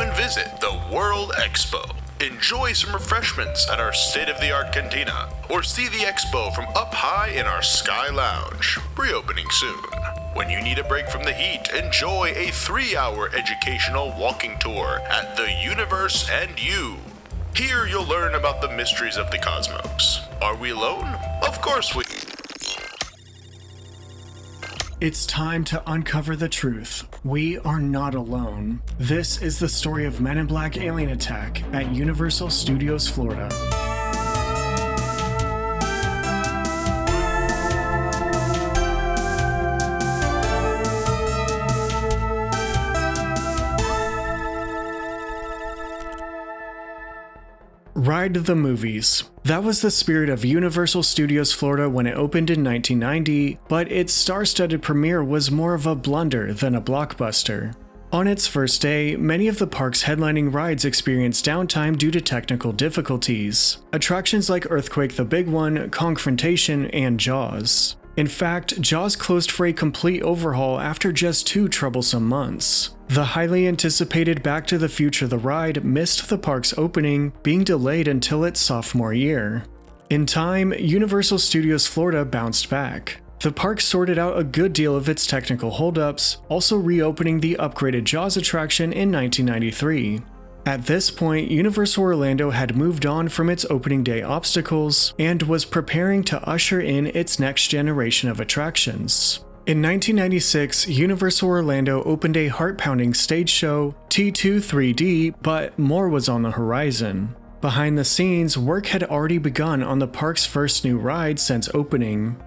come and visit the World Expo. Enjoy some refreshments at our state-of-the-art cantina, or see the expo from up high in our Sky Lounge, reopening soon. When you need a break from the heat, enjoy a 3-hour educational walking tour at The Universe and You. Here you'll learn about the mysteries of the cosmos. Are we alone? Of course we... It's time to uncover the truth. We are not alone. This is the story of Men in Black alien attack at Universal Studios Florida. Ride the movies. That was the spirit of Universal Studios Florida when it opened in 1990, but its star-studded premiere was more of a blunder than a blockbuster. On its first day, many of the park's headlining rides experienced downtime due to technical difficulties. Attractions like Earthquake the Big One, Confrontation, and Jaws. In fact, Jaws closed for a complete overhaul after just 2 troublesome months. The highly anticipated Back to the Future the ride missed the park's opening, being delayed until its sophomore year. In time, Universal Studios Florida bounced back. The park sorted out a good deal of its technical holdups, also reopening the upgraded Jaws attraction in 1993. At this point, Universal Orlando had moved on from its opening day obstacles and was preparing to usher in its next generation of attractions. In 1996, Universal Orlando opened a heart-pounding stage show, T2 3D, but more was on the horizon. Behind the scenes, work had already begun on the park's first new ride since opening.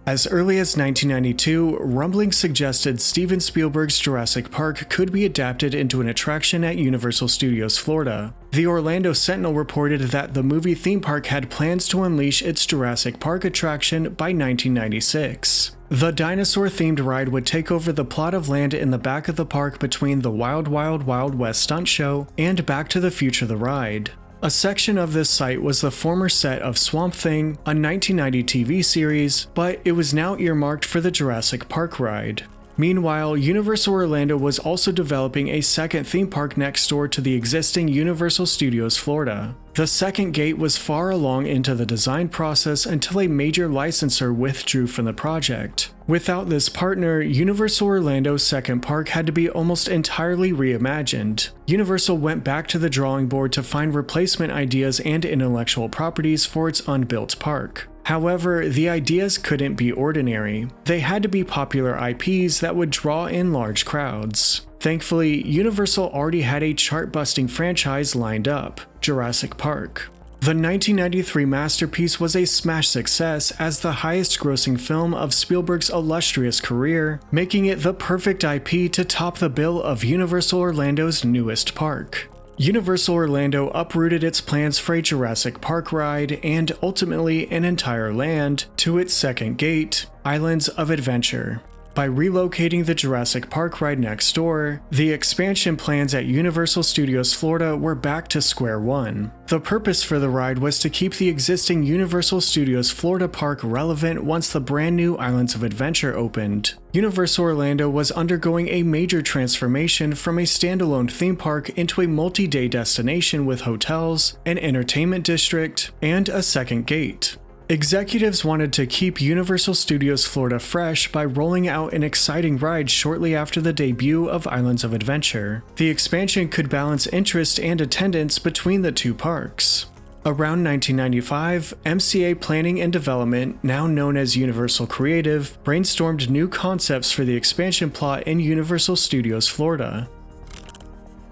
As early as 1992, rumblings suggested Steven Spielberg's Jurassic Park could be adapted into an attraction at Universal Studios Florida. The Orlando Sentinel reported that the movie theme park had plans to unleash its Jurassic Park attraction by 1996. The dinosaur-themed ride would take over the plot of land in the back of the park between the Wild Wild Wild West stunt show and Back to the Future the ride. A section of this site was the former set of Swamp Thing, a 1990 TV series, but it was now earmarked for the Jurassic Park ride. Meanwhile, Universal Orlando was also developing a second theme park next door to the existing Universal Studios Florida. The second gate was far along into the design process until a major licensor withdrew from the project. Without this partner, Universal Orlando's second park had to be almost entirely reimagined. Universal went back to the drawing board to find replacement ideas and intellectual properties for its unbuilt park. However, the ideas couldn't be ordinary. They had to be popular IPs that would draw in large crowds. Thankfully, Universal already had a chart-busting franchise lined up, Jurassic Park. The 1993 masterpiece was a smash success as the highest-grossing film of Spielberg's illustrious career, making it the perfect IP to top the bill of Universal Orlando's newest park. Universal Orlando uprooted its plans for a Jurassic Park ride and ultimately an entire land to its second gate, Islands of Adventure. By relocating the Jurassic Park ride next door, the expansion plans at Universal Studios Florida were back to square one. The purpose for the ride was to keep the existing Universal Studios Florida park relevant once the brand new Islands of Adventure opened. Universal Orlando was undergoing a major transformation from a standalone theme park into a multi-day destination with hotels, an entertainment district, and a second gate. Executives wanted to keep Universal Studios Florida fresh by rolling out an exciting ride shortly after the debut of Islands of Adventure. The expansion could balance interest and attendance between the two parks. Around 1995, MCA Planning and Development, now known as Universal Creative, brainstormed new concepts for the expansion plot in Universal Studios Florida.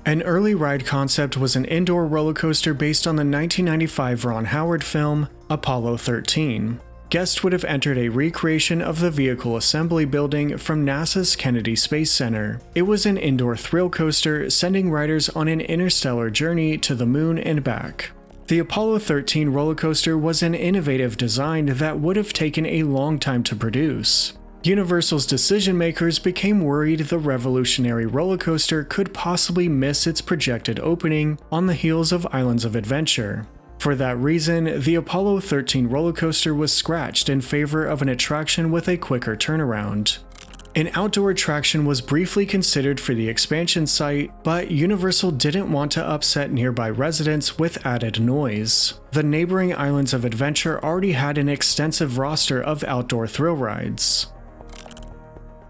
An early ride concept was an indoor roller coaster based on the 1995 Ron Howard film, Apollo 13. Guests would have entered a recreation of the vehicle assembly building from NASA's Kennedy Space Center. It was an indoor thrill coaster, sending riders on an interstellar journey to the moon and back. The Apollo 13 roller coaster was an innovative design that would have taken a long time to produce. Universal's decision-makers became worried the revolutionary roller coaster could possibly miss its projected opening on the heels of Islands of Adventure. For that reason, the Apollo 13 roller coaster was scratched in favor of an attraction with a quicker turnaround. An outdoor attraction was briefly considered for the expansion site, but Universal didn't want to upset nearby residents with added noise. The neighboring islands of adventure already had an extensive roster of outdoor thrill rides.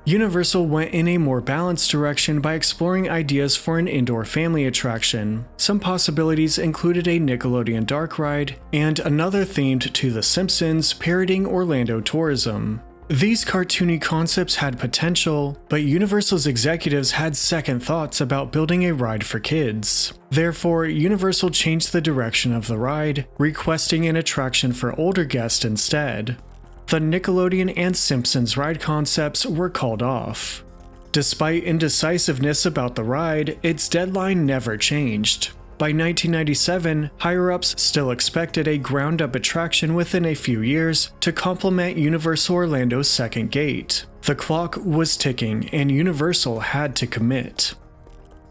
Universal went in a more balanced direction by exploring ideas for an indoor family attraction. Some possibilities included a Nickelodeon dark ride, and another themed to The Simpsons, parodying Orlando tourism. These cartoony concepts had potential, but Universal's executives had second thoughts about building a ride for kids. Therefore, Universal changed the direction of the ride, requesting an attraction for older guests instead. The Nickelodeon and Simpsons ride concepts were called off. Despite indecisiveness about the ride, its deadline never changed. By 1997, higher-ups still expected a ground-up attraction within a few years to complement Universal Orlando's second gate. The clock was ticking, and Universal had to commit.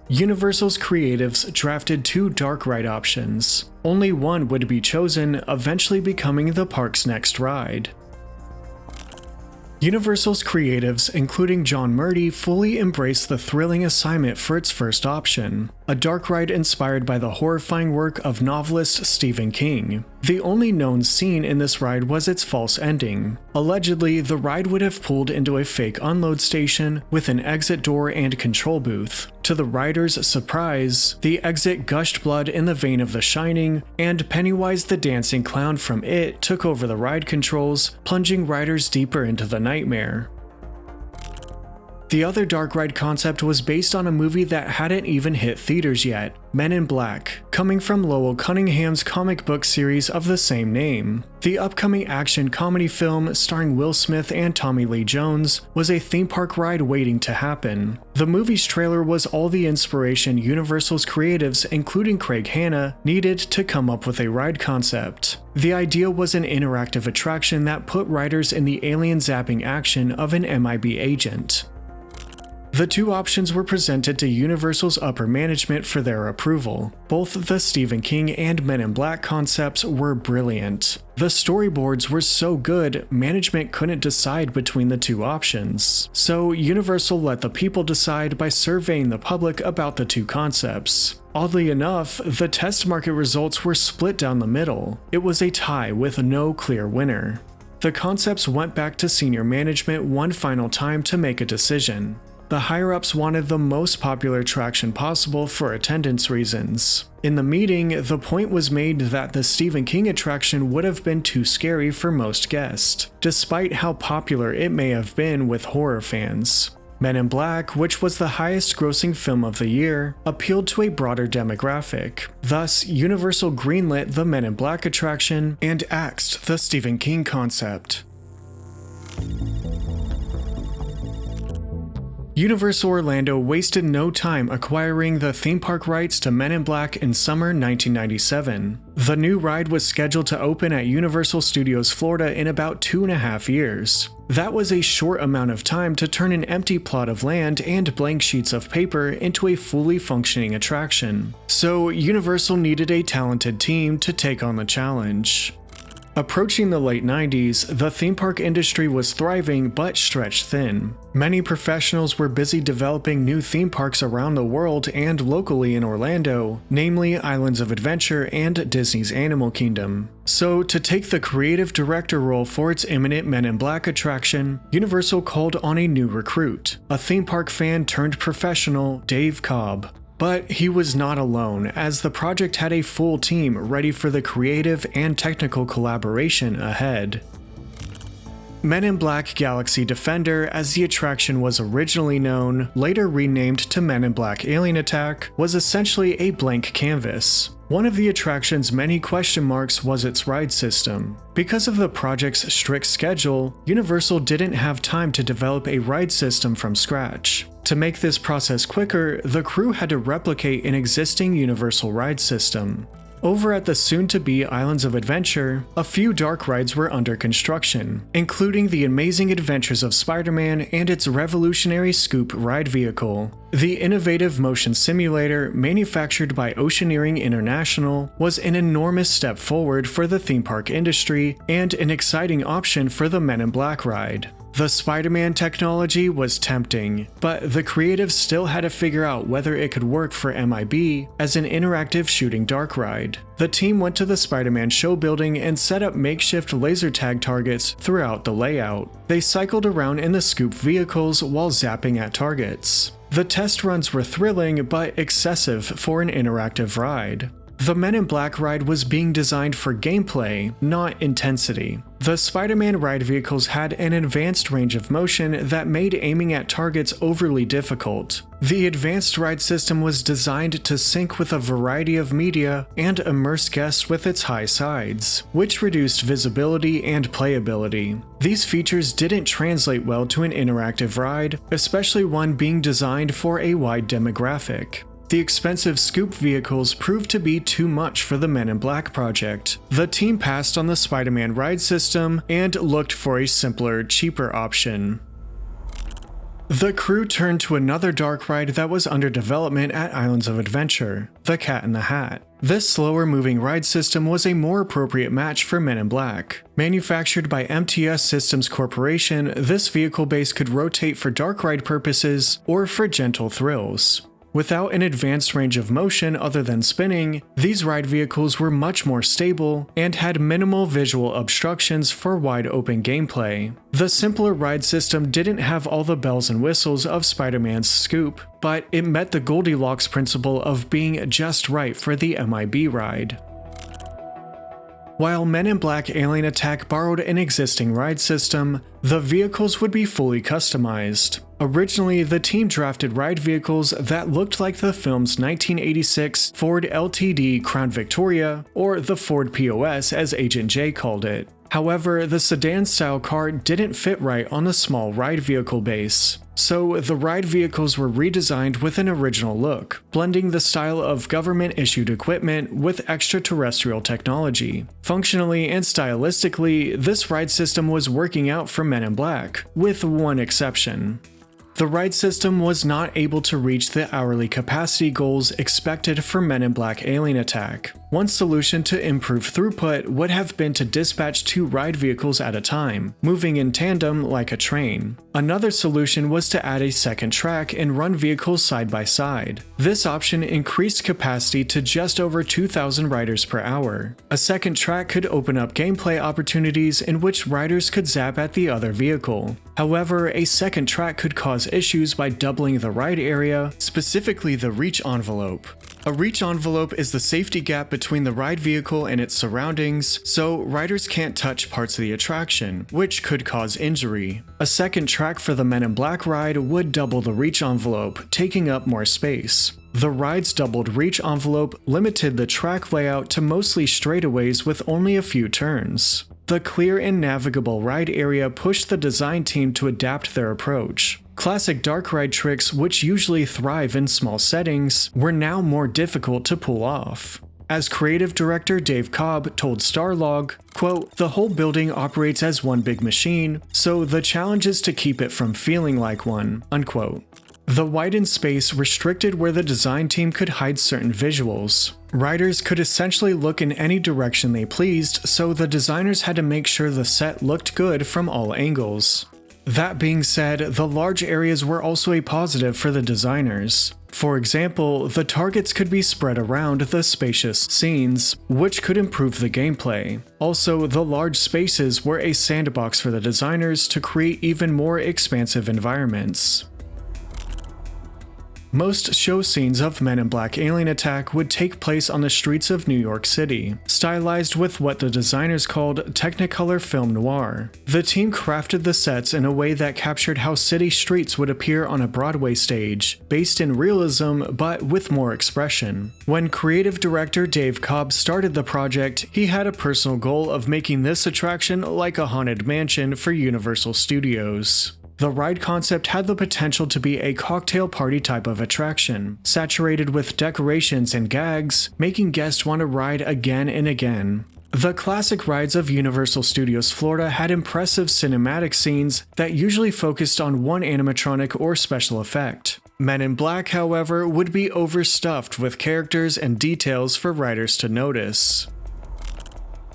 Universal's creatives drafted 2 dark ride options. Only one would be chosen, eventually becoming the park's next ride. Universal's creatives, including John Murdy, fully embraced the thrilling assignment for its first option, a dark ride inspired by the horrifying work of novelist Stephen King. The only known scene in this ride was its false ending. Allegedly, the ride would have pulled into a fake unload station with an exit door and control booth. To the riders' surprise, the exit gushed blood in the vein of The Shining, and Pennywise the dancing clown from It took over the ride controls, plunging riders deeper into the nightmare. The other dark ride concept was based on a movie that hadn't even hit theaters yet, Men in Black, coming from Lowell Cunningham's comic book series of the same name. The upcoming action comedy film starring Will Smith and Tommy Lee Jones was a theme park ride waiting to happen. The movie's trailer was all the inspiration Universal's creatives, including Craig Hanna, needed to come up with a ride concept. The idea was an interactive attraction that put riders in the alien zapping action of an MIB agent. The 2 options were presented to Universal's upper management for their approval. Both the Stephen King and Men in Black concepts were brilliant. The storyboards were so good, management couldn't decide between the 2 options. So Universal let the people decide by surveying the public about the 2 concepts. Oddly enough, the test market results were split down the middle. It was a tie with no clear winner. The concepts went back to senior management one final time to make a decision. The higher-ups wanted the most popular attraction possible for attendance reasons. In the meeting, the point was made that the Stephen King attraction would have been too scary for most guests, despite how popular it may have been with horror fans. Men in Black, which was the highest-grossing film of the year, appealed to a broader demographic. Thus, Universal greenlit the Men in Black attraction and axed the Stephen King concept. Universal Orlando wasted no time acquiring the theme park rights to Men in Black in summer 1997. The new ride was scheduled to open at Universal Studios Florida in about 2.5 years. That was a short amount of time to turn an empty plot of land and blank sheets of paper into a fully functioning attraction. So Universal needed a talented team to take on the challenge. Approaching the late 90s, the theme park industry was thriving but stretched thin. Many professionals were busy developing new theme parks around the world and locally in Orlando, namely Islands of Adventure and Disney's Animal Kingdom. So, to take the creative director role for its imminent Men in Black attraction, Universal called on a new recruit, a theme park fan turned professional, Dave Cobb. But he was not alone, as the project had a full team ready for the creative and technical collaboration ahead. Men in Black Galaxy Defender, as the attraction was originally known, later renamed to Men in Black Alien Attack, was essentially a blank canvas. One of the attraction's many question marks was its ride system. Because of the project's strict schedule, Universal didn't have time to develop a ride system from scratch. To make this process quicker, the crew had to replicate an existing Universal ride system. Over at the soon-to-be Islands of Adventure, a few dark rides were under construction, including the Amazing Adventures of Spider-Man and its revolutionary Scoop ride vehicle. The innovative motion simulator, manufactured by Oceaneering International, was an enormous step forward for the theme park industry and an exciting option for the Men in Black ride. The Spider-Man technology was tempting, but the creatives still had to figure out whether it could work for MIB as an interactive shooting dark ride. The team went to the Spider-Man show building and set up makeshift laser tag targets throughout the layout. They cycled around in the scoop vehicles while zapping at targets. The test runs were thrilling but excessive for an interactive ride. The Men in Black ride was being designed for gameplay, not intensity. The Spider-Man ride vehicles had an advanced range of motion that made aiming at targets overly difficult. The advanced ride system was designed to sync with a variety of media and immerse guests with its high sides, which reduced visibility and playability. These features didn't translate well to an interactive ride, especially one being designed for a wide demographic. The expensive scoop vehicles proved to be too much for the Men in Black project. The team passed on the Spider-Man ride system and looked for a simpler, cheaper option. The crew turned to another dark ride that was under development at Islands of Adventure, the Cat in the Hat. This slower moving ride system was a more appropriate match for Men in Black. Manufactured by MTS Systems Corporation, this vehicle base could rotate for dark ride purposes or for gentle thrills. Without an advanced range of motion other than spinning, these ride vehicles were much more stable and had minimal visual obstructions for wide open gameplay. The simpler ride system didn't have all the bells and whistles of Spider-Man's Scoop, but it met the Goldilocks principle of being just right for the MIB ride. While Men in Black Alien Attack borrowed an existing ride system, the vehicles would be fully customized. Originally, the team drafted ride vehicles that looked like the film's 1986 Ford LTD Crown Victoria, or the Ford POS as Agent J called it. However, the sedan-style car didn't fit right on the small ride vehicle base. So the ride vehicles were redesigned with an original look, blending the style of government-issued equipment with extraterrestrial technology. Functionally and stylistically, this ride system was working out for Men in Black, with one exception. The ride system was not able to reach the hourly capacity goals expected for Men in Black Alien Attack. One solution to improve throughput would have been to dispatch 2 ride vehicles at a time, moving in tandem like a train. Another solution was to add a second track and run vehicles side by side. This option increased capacity to just over 2,000 riders per hour. A second track could open up gameplay opportunities in which riders could zap at the other vehicle. However, a second track could cause issues by doubling the ride area, specifically the reach envelope. A reach envelope is the safety gap between the ride vehicle and its surroundings, so riders can't touch parts of the attraction, which could cause injury. A second track for the Men in Black ride would double the reach envelope, taking up more space. The ride's doubled reach envelope limited the track layout to mostly straightaways with only a few turns. The clear and navigable ride area pushed the design team to adapt their approach. Classic dark ride tricks, which usually thrive in small settings, were now more difficult to pull off. As creative director Dave Cobb told Starlog, quote, "The whole building operates as one big machine, so the challenge is to keep it from feeling like one," unquote. The widened space restricted where the design team could hide certain visuals. Riders could essentially look in any direction they pleased, so the designers had to make sure the set looked good from all angles. That being said, the large areas were also a positive for the designers. For example, the targets could be spread around the spacious scenes, which could improve the gameplay. Also, the large spaces were a sandbox for the designers to create even more expansive environments. Most show scenes of Men in Black Alien Attack would take place on the streets of New York City, stylized with what the designers called Technicolor film noir. The team crafted the sets in a way that captured how city streets would appear on a Broadway stage, based in realism but with more expression. When creative director Dave Cobb started the project, he had a personal goal of making this attraction like a haunted mansion for Universal Studios. The ride concept had the potential to be a cocktail party type of attraction, saturated with decorations and gags, making guests want to ride again and again. The classic rides of Universal Studios Florida had impressive cinematic scenes that usually focused on one animatronic or special effect. Men in Black, however, would be overstuffed with characters and details for riders to notice.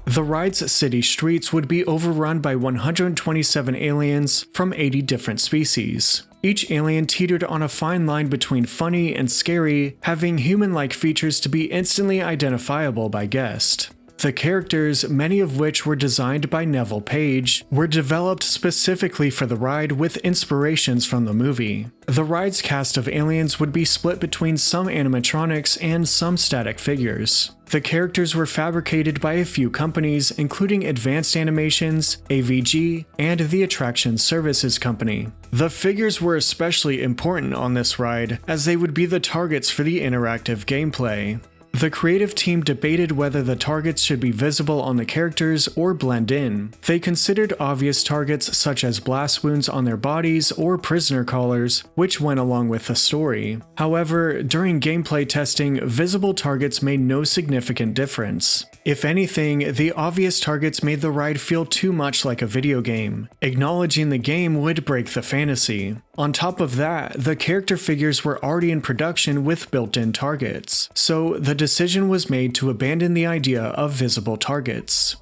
The ride's city streets would be overrun by 127 aliens from 80 different species. Each alien teetered on a fine line between funny and scary, having human-like features to be instantly identifiable by guests. The characters, many of which were designed by Neville Page, were developed specifically for the ride with inspirations from the movie. The ride's cast of aliens would be split between some animatronics and some static figures. The characters were fabricated by a few companies, including Advanced Animations, AVG, and the Attraction Services Company. The figures were especially important on this ride, as they would be the targets for the interactive gameplay. The creative team debated whether the targets should be visible on the characters or blend in. They considered obvious targets such as blast wounds on their bodies or prisoner collars, which went along with the story. However, during gameplay testing, visible targets made no significant difference. If anything, the obvious targets made the ride feel too much like a video game. Acknowledging the game would break the fantasy. On top of that, the character figures were already in production with built-in targets, so the decision was made to abandon the idea of visible targets.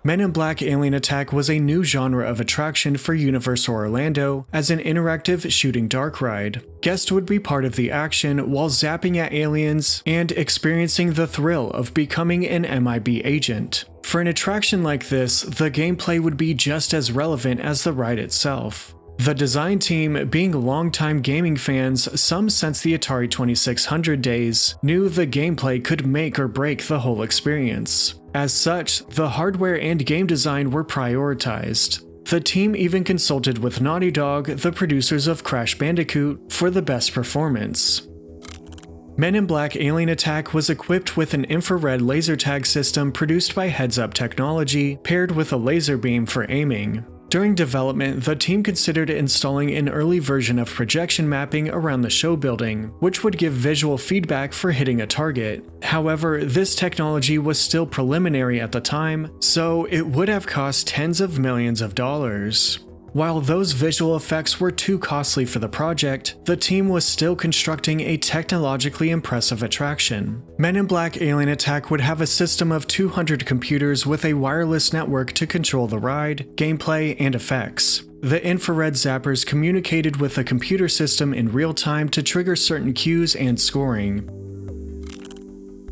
Men in Black Alien Attack was a new genre of attraction for Universal Orlando as an interactive shooting dark ride. Guests would be part of the action while zapping at aliens and experiencing the thrill of becoming an MIB agent. For an attraction like this, the gameplay would be just as relevant as the ride itself. The design team, being longtime gaming fans, some since the Atari 2600 days, knew the gameplay could make or break the whole experience. As such, the hardware and game design were prioritized. The team even consulted with Naughty Dog, the producers of Crash Bandicoot, for the best performance. Men in Black Alien Attack was equipped with an infrared laser tag system produced by Heads Up Technology, paired with a laser beam for aiming. During development, the team considered installing an early version of projection mapping around the show building, which would give visual feedback for hitting a target. However, this technology was still preliminary at the time, so it would have cost tens of millions of dollars. While those visual effects were too costly for the project, the team was still constructing a technologically impressive attraction. Men in Black Alien Attack would have a system of 200 computers with a wireless network to control the ride, gameplay, and effects. The infrared zappers communicated with the computer system in real time to trigger certain cues and scoring.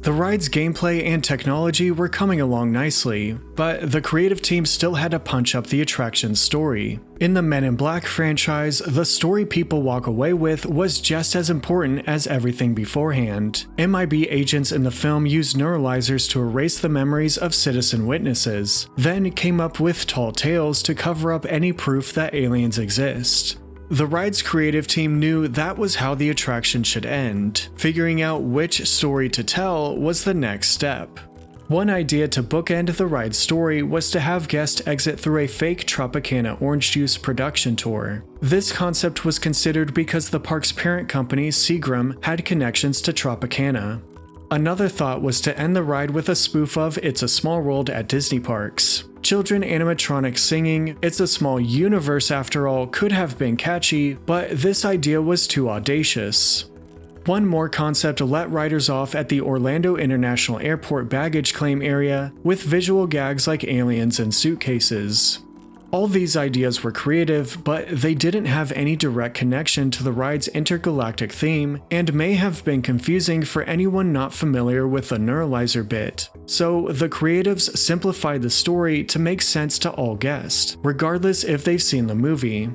The ride's gameplay and technology were coming along nicely, but the creative team still had to punch up the attraction's story. In the Men in Black franchise, the story people walk away with was just as important as everything beforehand. MIB agents in the film used neuralizers to erase the memories of citizen witnesses, then came up with tall tales to cover up any proof that aliens exist. The ride's creative team knew that was how the attraction should end. Figuring out which story to tell was the next step. One idea to bookend the ride's story was to have guests exit through a fake Tropicana orange juice production tour. This concept was considered because the park's parent company, Seagram, had connections to Tropicana. Another thought was to end the ride with a spoof of It's a Small World at Disney parks. Children animatronics singing "It's a Small Universe After All" could have been catchy, but this idea was too audacious. One more concept let riders off at the Orlando International Airport baggage claim area with visual gags like aliens and suitcases. All these ideas were creative, but they didn't have any direct connection to the ride's intergalactic theme and may have been confusing for anyone not familiar with the neuralizer bit. So the creatives simplified the story to make sense to all guests, regardless if they've seen the movie.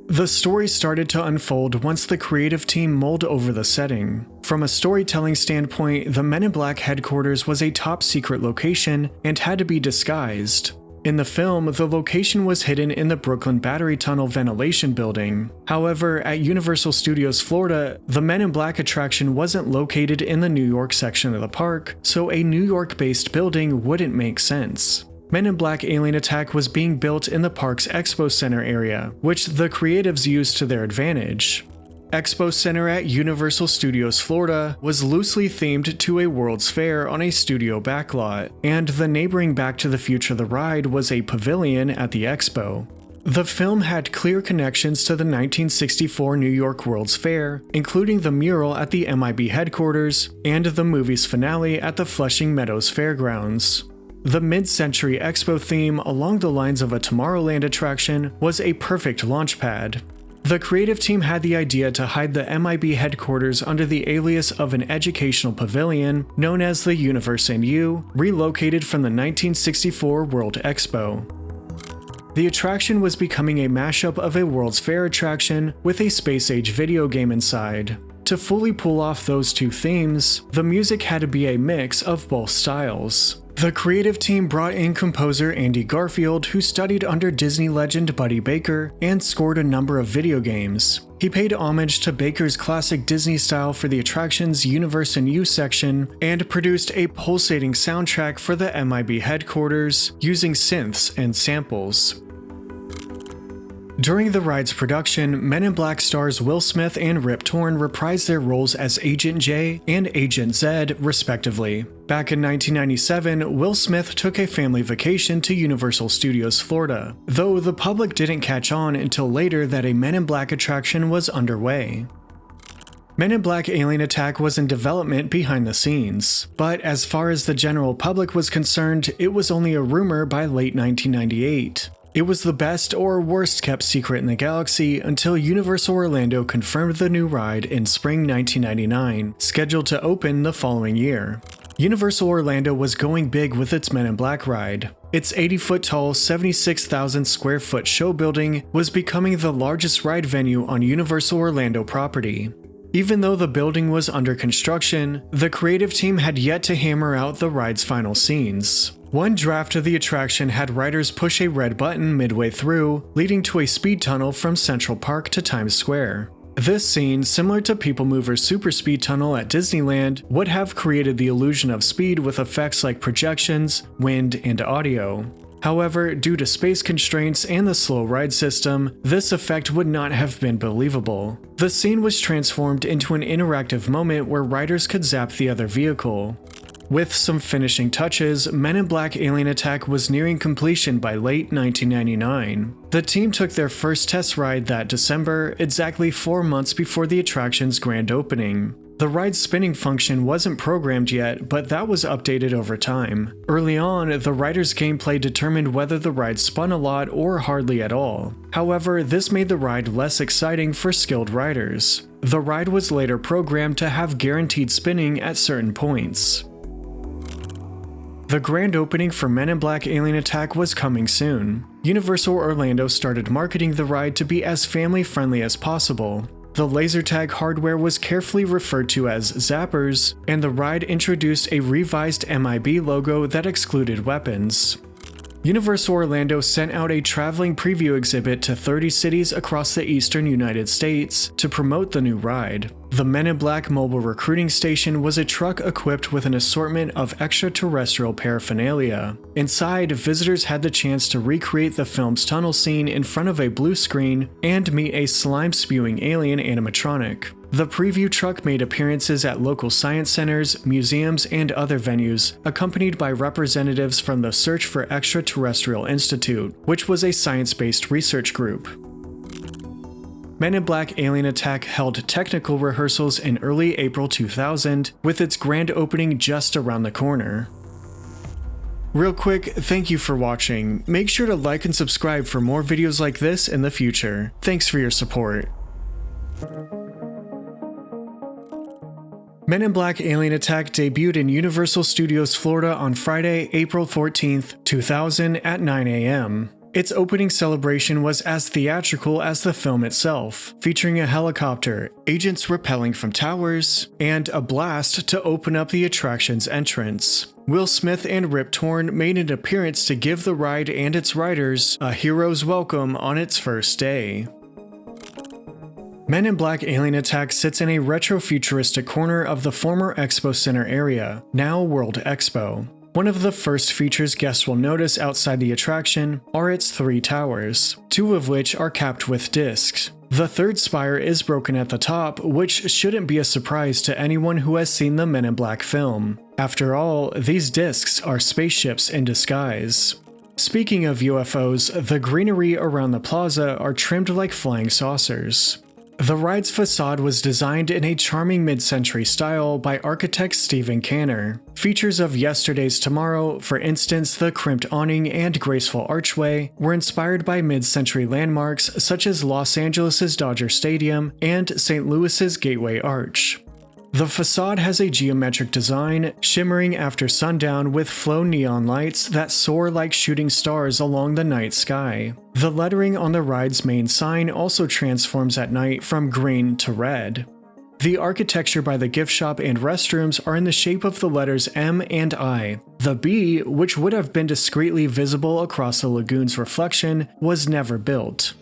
The story started to unfold once the creative team mulled over the setting. From a storytelling standpoint, the Men in Black headquarters was a top-secret location and had to be disguised. In the film, the location was hidden in the Brooklyn Battery Tunnel ventilation building. However, at Universal Studios Florida, the Men in Black attraction wasn't located in the New York section of the park, so a New York-based building wouldn't make sense. Men in Black Alien Attack was being built in the park's Expo Center area, which the creatives used to their advantage. Expo Center at Universal Studios Florida was loosely themed to a World's Fair on a studio backlot, and the neighboring Back to the Future the ride was a pavilion at the expo. The film had clear connections to the 1964 New York World's Fair, including the mural at the MIB headquarters and the movie's finale at the Flushing Meadows Fairgrounds. The mid-century expo theme, along the lines of a Tomorrowland attraction, was a perfect launchpad. The creative team had the idea to hide the MIB headquarters under the alias of an educational pavilion known as the Universe and You, relocated from the 1964 World Expo. The attraction was becoming a mashup of a World's Fair attraction with a space-age video game inside. To fully pull off those two themes, the music had to be a mix of both styles. The creative team brought in composer Andy Garfield, who studied under Disney legend Buddy Baker and scored a number of video games. He paid homage to Baker's classic Disney style for the attraction's Universe and You section, and produced a pulsating soundtrack for the MIB headquarters using synths and samples. During the ride's production, Men in Black stars Will Smith and Rip Torn reprised their roles as Agent J and Agent Z, respectively. Back in 1997, Will Smith took a family vacation to Universal Studios Florida, though the public didn't catch on until later that a Men in Black attraction was underway. Men in Black Alien Attack was in development behind the scenes, but as far as the general public was concerned, it was only a rumor by late 1998. It was the best or worst kept secret in the galaxy until Universal Orlando confirmed the new ride in spring 1999, scheduled to open the following year. Universal Orlando was going big with its Men in Black ride. Its 80-foot tall, 76,000 square foot show building was becoming the largest ride venue on Universal Orlando property. Even though the building was under construction, the creative team had yet to hammer out the ride's final scenes. One draft of the attraction had riders push a red button midway through, leading to a speed tunnel from Central Park to Times Square. This scene, similar to People Mover's Super Speed Tunnel at Disneyland, would have created the illusion of speed with effects like projections, wind, and audio. However, due to space constraints and the slow ride system, this effect would not have been believable. The scene was transformed into an interactive moment where riders could zap the other vehicle. With some finishing touches, Men in Black Alien Attack was nearing completion by late 1999. The team took their first test ride that December, exactly 4 months before the attraction's grand opening. The ride's spinning function wasn't programmed yet, but that was updated over time. Early on, the rider's gameplay determined whether the ride spun a lot or hardly at all. However, this made the ride less exciting for skilled riders. The ride was later programmed to have guaranteed spinning at certain points. The grand opening for Men in Black Alien Attack was coming soon. Universal Orlando started marketing the ride to be as family-friendly as possible. The laser tag hardware was carefully referred to as zappers, and the ride introduced a revised MIB logo that excluded weapons. Universal Orlando sent out a traveling preview exhibit to 30 cities across the eastern United States to promote the new ride. The Men in Black mobile recruiting station was a truck equipped with an assortment of extraterrestrial paraphernalia. Inside, visitors had the chance to recreate the film's tunnel scene in front of a blue screen and meet a slime-spewing alien animatronic. The preview truck made appearances at local science centers, museums, and other venues, accompanied by representatives from the Search for Extraterrestrial Institute, which was a science-based research group. Men in Black Alien Attack held technical rehearsals in early April 2000, with its grand opening just around the corner. Real quick, thank you for watching. Make sure to like and subscribe for more videos like this in the future. Thanks for your support. Men in Black Alien Attack debuted in Universal Studios Florida on Friday, April 14th, 2000 at 9 a.m. Its opening celebration was as theatrical as the film itself, featuring a helicopter, agents rappelling from towers, and a blast to open up the attraction's entrance. Will Smith and Rip Torn made an appearance to give the ride and its riders a hero's welcome on its first day. Men in Black Alien Attack sits in a retro-futuristic corner of the former Expo Center area, now World Expo. One of the first features guests will notice outside the attraction are its 3 towers, 2 of which are capped with discs. The third spire is broken at the top, which shouldn't be a surprise to anyone who has seen the Men in Black film. After all, these discs are spaceships in disguise. Speaking of UFOs, the greenery around the plaza are trimmed like flying saucers. The ride's facade was designed in a charming mid-century style by architect Stephen Canner. Features of yesterday's tomorrow, for instance the crimped awning and graceful archway, were inspired by mid-century landmarks such as Los Angeles' Dodger Stadium and St. Louis's Gateway Arch. The facade has a geometric design, shimmering after sundown with flow neon lights that soar like shooting stars along the night sky. The lettering on the ride's main sign also transforms at night from green to red. The architecture by the gift shop and restrooms are in the shape of the letters M and I. The B, which would have been discreetly visible across the lagoon's reflection, was never built.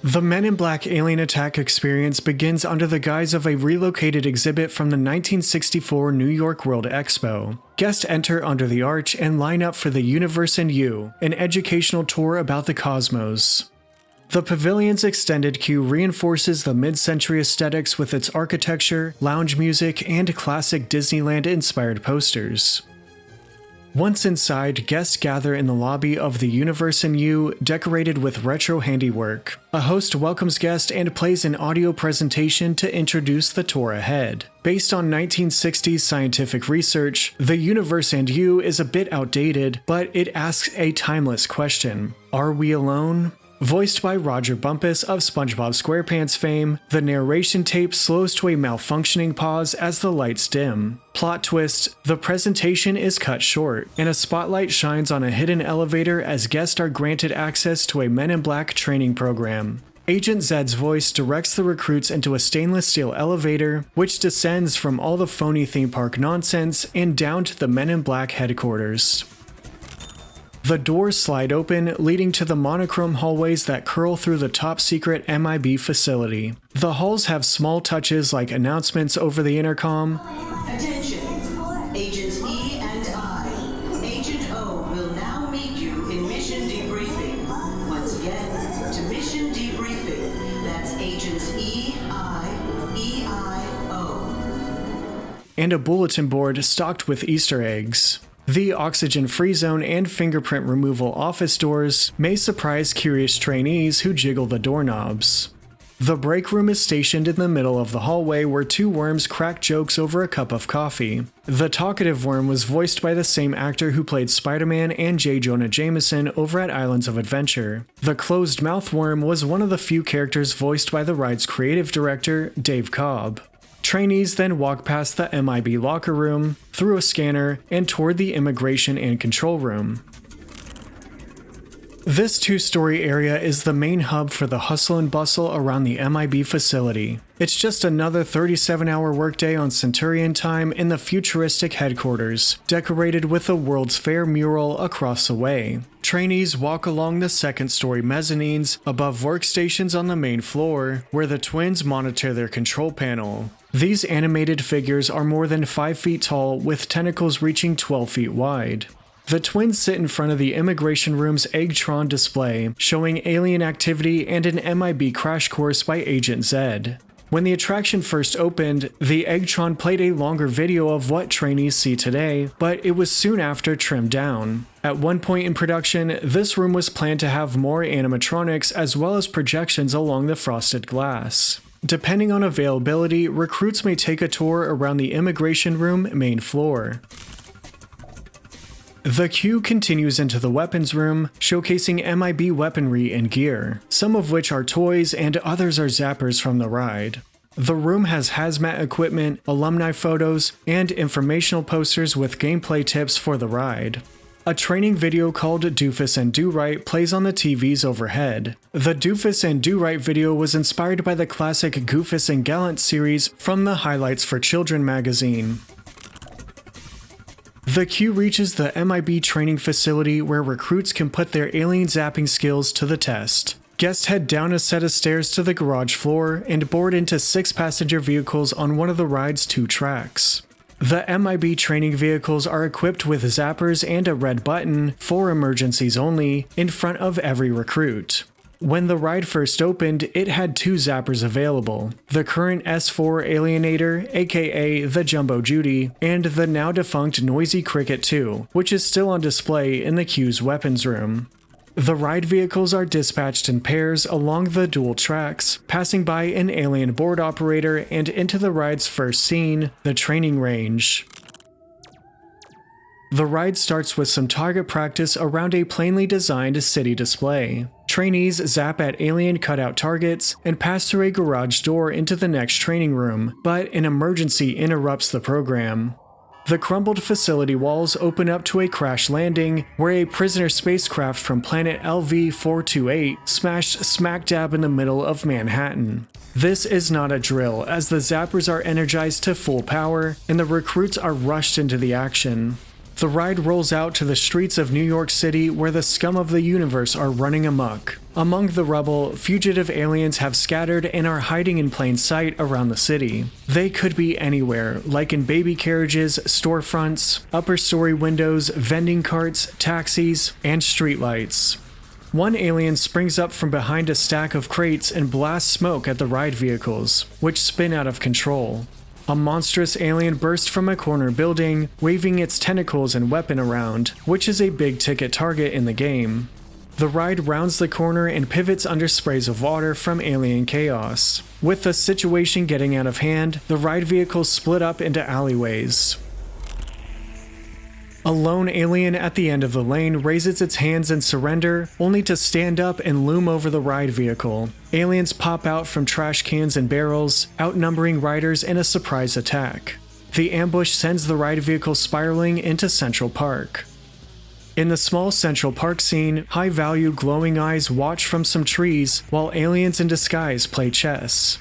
The Men in Black alien attack experience begins under the guise of a relocated exhibit from the 1964 New York World Expo. Guests enter under the arch and line up for the Universe and You, an educational tour about the cosmos. The pavilion's extended queue reinforces the mid-century aesthetics with its architecture, lounge music, and classic Disneyland-inspired posters. Once inside, guests gather in the lobby of the Universe and You, decorated with retro handiwork. A host welcomes guests and plays an audio presentation to introduce the tour ahead. Based on 1960s scientific research, the Universe and You is a bit outdated, but it asks a timeless question. Are we alone? Voiced by Roger Bumpus of SpongeBob SquarePants fame, the narration tape slows to a malfunctioning pause as the lights dim. Plot twist, the presentation is cut short, and a spotlight shines on a hidden elevator as guests are granted access to a Men in Black training program. Agent Zed's voice directs the recruits into a stainless steel elevator, which descends from all the phony theme park nonsense and down to the Men in Black headquarters. The doors slide open, leading to the monochrome hallways that curl through the top-secret MIB facility. The halls have small touches like announcements over the intercom. Attention! Agents E and I. Agent O will now meet you in mission debriefing. Once again, to mission debriefing. That's Agents E, I, O. And a bulletin board stocked with Easter eggs. The oxygen-free zone and fingerprint removal office doors may surprise curious trainees who jiggle the doorknobs. The break room is stationed in the middle of the hallway where two worms crack jokes over a cup of coffee. The talkative worm was voiced by the same actor who played Spider-Man and J. Jonah Jameson over at Islands of Adventure. The closed-mouth worm was one of the few characters voiced by the ride's creative director, Dave Cobb. Trainees then walk past the MIB locker room, through a scanner, and toward the immigration and control room. This two-story area is the main hub for the hustle and bustle around the MIB facility. It's just another 37-hour workday on Centurion time in the futuristic headquarters, decorated with a World's Fair mural across the way. Trainees walk along the second-story mezzanines above workstations on the main floor, where the twins monitor their control panel. These animated figures are more than 5 feet tall with tentacles reaching 12 feet wide. The twins sit in front of the immigration room's Eggtron display, showing alien activity and an MIB crash course by Agent Zed. When the attraction first opened, the Eggtron played a longer video of what trainees see today, but it was soon after trimmed down. At one point in production, this room was planned to have more animatronics as well as projections along the frosted glass. Depending on availability, recruits may take a tour around the immigration room main floor. The queue continues into the weapons room, showcasing MIB weaponry and gear, some of which are toys and others are zappers from the ride. The room has hazmat equipment, alumni photos, and informational posters with gameplay tips for the ride. A training video called Doofus and Do Right plays on the TVs overhead. The Doofus and Do Right video was inspired by the classic Goofus and Gallant series from the Highlights for Children magazine. The queue reaches the MIB training facility where recruits can put their alien zapping skills to the test. Guests head down a set of stairs to the garage floor and board into 6 passenger vehicles on one of the ride's 2 tracks. The MIB training vehicles are equipped with zappers and a red button, for emergencies only, in front of every recruit. When the ride first opened, it had 2 zappers available, the current S4 Alienator, aka the Jumbo Judy, and the now defunct Noisy Cricket 2, which is still on display in the queue's weapons room. The ride vehicles are dispatched in pairs along the dual tracks, passing by an alien board operator and into the ride's first scene, the training range. The ride starts with some target practice around a plainly designed city display. Trainees zap at alien cutout targets and pass through a garage door into the next training room, but an emergency interrupts the program. The crumbled facility walls open up to a crash landing where a prisoner spacecraft from planet LV-428 smashed smack dab in the middle of Manhattan. This is not a drill, as the zappers are energized to full power and the recruits are rushed into the action. The ride rolls out to the streets of New York City where the scum of the universe are running amok. Among the rubble, fugitive aliens have scattered and are hiding in plain sight around the city. They could be anywhere, like in baby carriages, storefronts, upper story windows, vending carts, taxis, and streetlights. One alien springs up from behind a stack of crates and blasts smoke at the ride vehicles, which spin out of control. A monstrous alien bursts from a corner building, waving its tentacles and weapon around, which is a big-ticket target in the game. The ride rounds the corner and pivots under sprays of water from alien chaos. With the situation getting out of hand, the ride vehicles split up into alleyways. A lone alien at the end of the lane raises its hands in surrender, only to stand up and loom over the ride vehicle. Aliens pop out from trash cans and barrels, outnumbering riders in a surprise attack. The ambush sends the ride vehicle spiraling into Central Park. In the small Central Park scene, high-value glowing eyes watch from some trees while aliens in disguise play chess.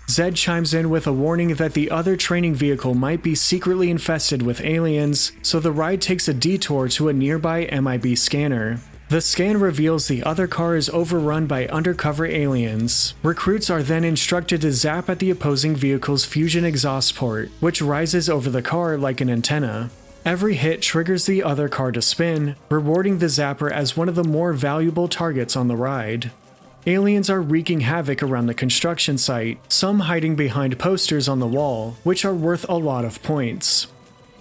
Zed chimes in with a warning that the other training vehicle might be secretly infested with aliens, so the ride takes a detour to a nearby MIB scanner. The scan reveals the other car is overrun by undercover aliens. Recruits are then instructed to zap at the opposing vehicle's fusion exhaust port, which rises over the car like an antenna. Every hit triggers the other car to spin, rewarding the zapper as one of the more valuable targets on the ride. Aliens are wreaking havoc around the construction site, some hiding behind posters on the wall, which are worth a lot of points.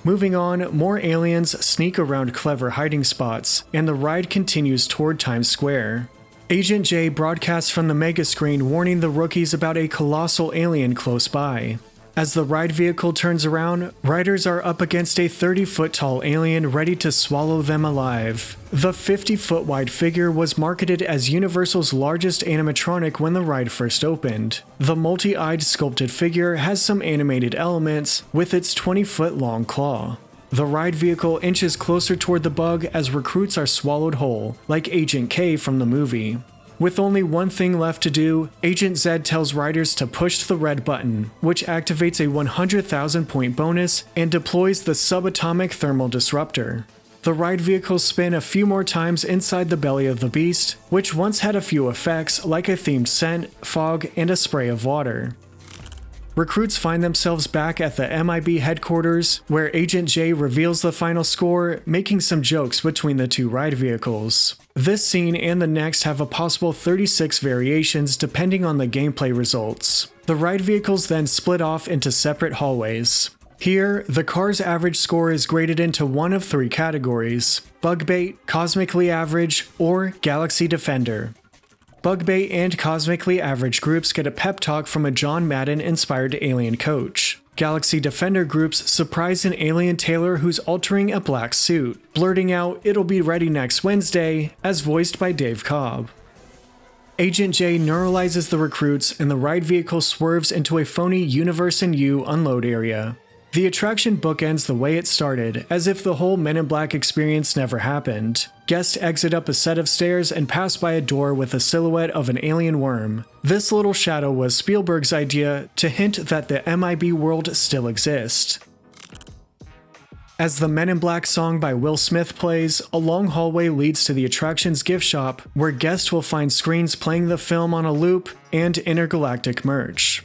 Moving on, more aliens sneak around clever hiding spots, and the ride continues toward Times Square. Agent J broadcasts from the megascreen warning the rookies about a colossal alien close by. As the ride vehicle turns around, riders are up against a 30-foot-tall alien ready to swallow them alive. The 50-foot-wide figure was marketed as Universal's largest animatronic when the ride first opened. The multi-eyed sculpted figure has some animated elements with its 20-foot-long claw. The ride vehicle inches closer toward the bug as recruits are swallowed whole, like Agent K from the movie. With only one thing left to do, Agent Zed tells riders to push the red button, which activates a 100,000 point bonus and deploys the subatomic thermal disruptor. The ride vehicles spin a few more times inside the belly of the beast, which once had a few effects like a themed scent, fog, and a spray of water. Recruits find themselves back at the MIB headquarters, where Agent J reveals the final score, making some jokes between the two ride vehicles. This scene and the next have a possible 36 variations depending on the gameplay results. The ride vehicles then split off into separate hallways. Here, the car's average score is graded into one of 3 categories: Bug Bait, Cosmically Average, or Galaxy Defender. Bug Bait and Cosmically Average groups get a pep talk from a John Madden-inspired alien coach. Galaxy Defender groups surprise an alien tailor who's altering a black suit, blurting out, "It'll be ready next Wednesday," as voiced by Dave Cobb. Agent J neuralizes the recruits and the ride vehicle swerves into a phony Universe and U unload area. The attraction bookends the way it started, as if the whole Men in Black experience never happened. Guests exit up a set of stairs and pass by a door with a silhouette of an alien worm. This little shadow was Spielberg's idea to hint that the MIB world still exists. As the Men in Black song by Will Smith plays, a long hallway leads to the attraction's gift shop, where guests will find screens playing the film on a loop and intergalactic merch.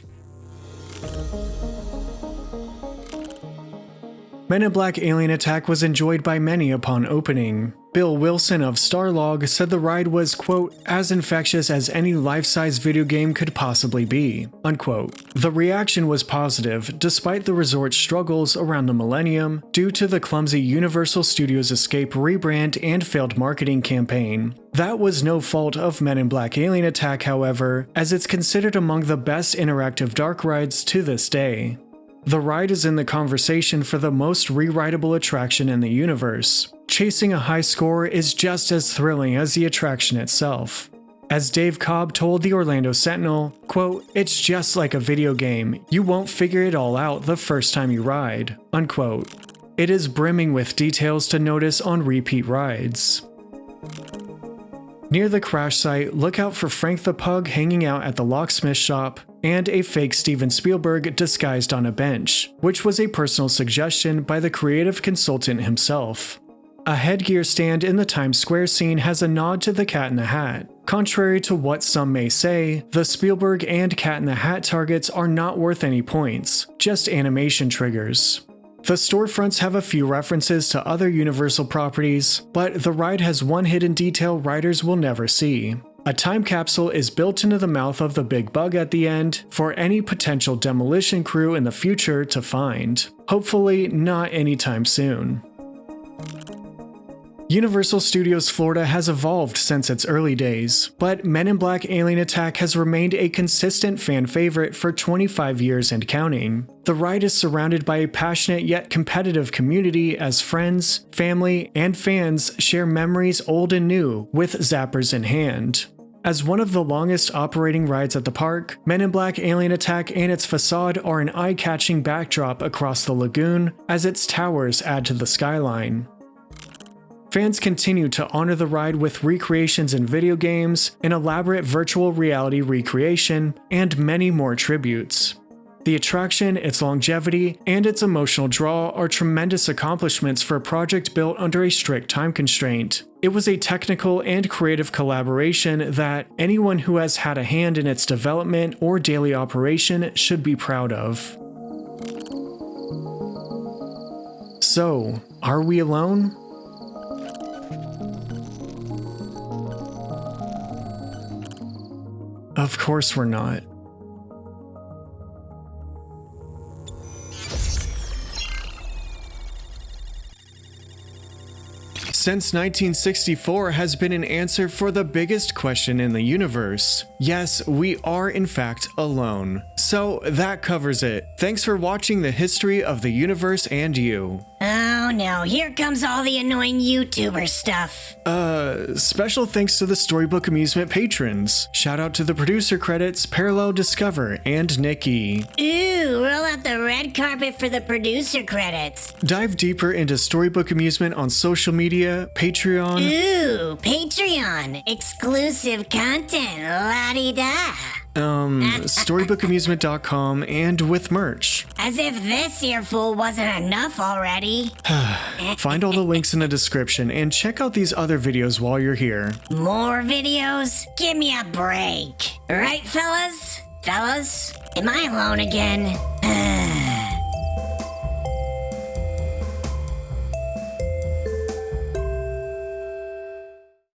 Men in Black Alien Attack was enjoyed by many upon opening. Bill Wilson of Starlog said the ride was, quote, as infectious as any life-size video game could possibly be, unquote. The reaction was positive, despite the resort's struggles around the millennium due to the clumsy Universal Studios Escape rebrand and failed marketing campaign. That was no fault of Men in Black Alien Attack, however, as it's considered among the best interactive dark rides to this day. The ride is in the conversation for the most re-rideable attraction in the universe. Chasing a high score is just as thrilling as the attraction itself. As Dave Cobb told the Orlando Sentinel, quote, it's just like a video game. You won't figure it all out the first time you ride, unquote. It is brimming with details to notice on repeat rides. Near the crash site, look out for Frank the Pug hanging out at the locksmith shop, and a fake Steven Spielberg disguised on a bench, which was a personal suggestion by the creative consultant himself. A headgear stand in the Times Square scene has a nod to the Cat in the Hat. Contrary to what some may say, the Spielberg and Cat in the Hat targets are not worth any points, just animation triggers. The storefronts have a few references to other Universal properties, but the ride has one hidden detail riders will never see. A time capsule is built into the mouth of the big bug at the end for any potential demolition crew in the future to find. Hopefully not anytime soon. Universal Studios Florida has evolved since its early days, but Men in Black Alien Attack has remained a consistent fan favorite for 25 years and counting. The ride is surrounded by a passionate yet competitive community as friends, family, and fans share memories old and new with zappers in hand. As one of the longest operating rides at the park, Men in Black Alien Attack and its facade are an eye-catching backdrop across the lagoon as its towers add to the skyline. Fans continue to honor the ride with recreations in video games, an elaborate virtual reality recreation, and many more tributes. The attraction, its longevity, and its emotional draw are tremendous accomplishments for a project built under a strict time constraint. It was a technical and creative collaboration that anyone who has had a hand in its development or daily operation should be proud of. So, are we alone? Of course we're not. Since 1964 has been an answer for the biggest question in the universe. Yes, we are in fact alone. So that covers it. Thanks for watching the history of the universe and you. Oh no, here comes all the annoying YouTuber stuff. Special thanks to the Storybook Amusement patrons. Shout out to the producer credits, Parallel Discover, and Nikki. Ooh, roll out the red carpet for the producer credits. Dive deeper into Storybook Amusement on social media, Patreon. Ooh, Patreon. Exclusive content, la-di-da. Storybookamusement.com, and with merch. As if this earful wasn't enough already. Find all the links in the description and check out these other videos while you're here. More videos? Give me a break. Right, fellas? Fellas? Am I alone again?